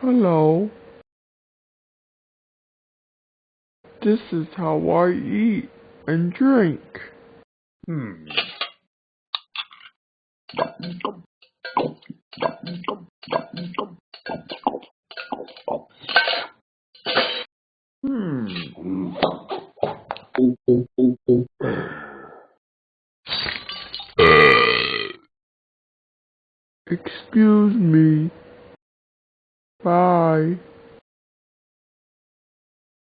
Hello. This is how I eat and drink. Hmm. Hmm. Excuse me. Bye.